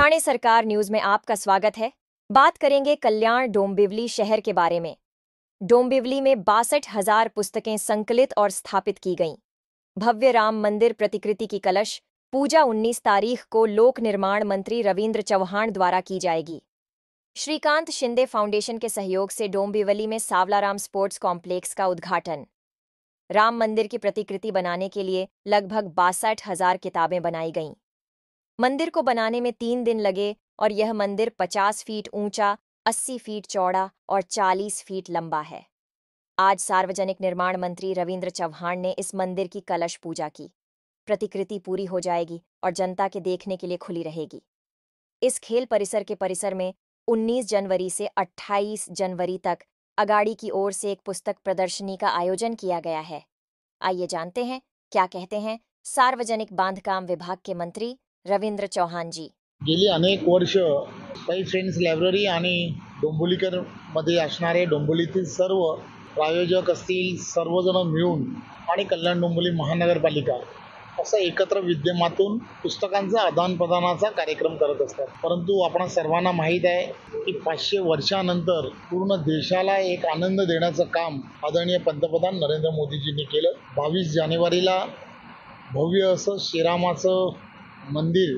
ठाणे सरकार न्यूज में आपका स्वागत है। बात करेंगे कल्याण डोंबिवली शहर के बारे में। डोंबिवली में 62,000 पुस्तकें संकलित और स्थापित की गईं। भव्य राम मंदिर प्रतिकृति की कलश पूजा 19 तारीख को लोक निर्माण मंत्री रविंद्र चौहान द्वारा की जाएगी। श्रीकांत शिंदे फाउंडेशन के सहयोग से डोंबिवली में सावलाराम स्पोर्ट्स कॉम्प्लेक्स का उद्घाटन। राम मंदिर की प्रतिकृति बनाने के लिए लगभग 62,000 किताबें बनाई गईं। मंदिर को बनाने में 3 दिन लगे और यह मंदिर 50 फीट ऊंचा, 80 फीट चौड़ा और 40 फीट लंबा है। आज सार्वजनिक निर्माण मंत्री रविंद्र चौहान ने इस मंदिर की कलश पूजा की। प्रतिकृति पूरी हो जाएगी और जनता के देखने के लिए खुली रहेगी। इस खेल परिसर में 19 जनवरी से 28 जनवरी तक अगाड़ी की ओर से एक पुस्तक प्रदर्शनी का आयोजन किया गया है। आइए जानते हैं क्या कहते हैं सार्वजनिक बांधकाम विभाग के मंत्री रविंद्र चौहान जी। गेली अनेक वर्ष काही फ्रेंड्स लायब्ररी आणि डोंबिवलीकर मध्ये असणारे डोंबिवलीतील सर्व प्रायोजक असतील सर्वजण मिळून आणि कल्याण डोंबिवली महानगरपालिका असं एकत्र विद्यमातून पुस्तकांचा आदानप्रदानाचा कार्यक्रम करत असतात। परंतु आपण सर्वांना माहीत आहे की 500 वर्षानंतर पूर्ण देशाला एक आनंद देण्याचं काम आदरणीय पंतप्रधान नरेंद्र मोदीजींनी केलं। 22 जानेवारीला भव्य असं श्रीरामाचं मंदिर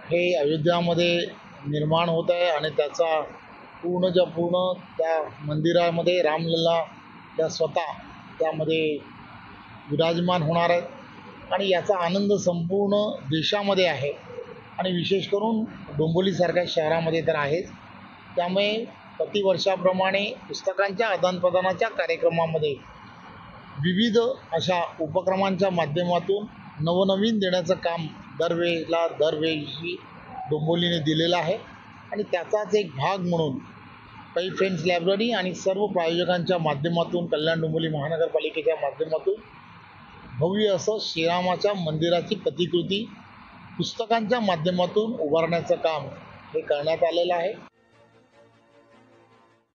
हे अयोध्यामध्ये निर्माण होत आहे आणि त्याचा पूर्ण त्या मंदिरामध्ये रामलल्ला त्या स्वतः त्यामध्ये विराजमान होणार आहेत आणि याचा आनंद संपूर्ण देशामध्ये आहे आणि विशेष करून डोंबिवलीसारख्या शहरामध्ये तर आहेच। त्यामुळे प्रतिवर्षाप्रमाणे पुस्तकांच्या आदानप्रदानाच्या कार्यक्रमामध्ये विविध अशा उपक्रमांच्या माध्यमातून नवनवीन देण्याचं काम दरवेळी डोंबिवलीने दिलेलं आहे आणि त्याचाच एक भाग म्हणून काही फ्रेंड्स लायब्ररी आणि सर्व प्रायोजकांच्या माध्यमातून कल्याण डोंबिवली महानगरपालिकेच्या माध्यमातून भव्य असं श्रीरामाच्या मंदिराची प्रतिकृती पुस्तकांच्या माध्यमातून उभारण्याचं काम हे करण्यात आलेलं आहे।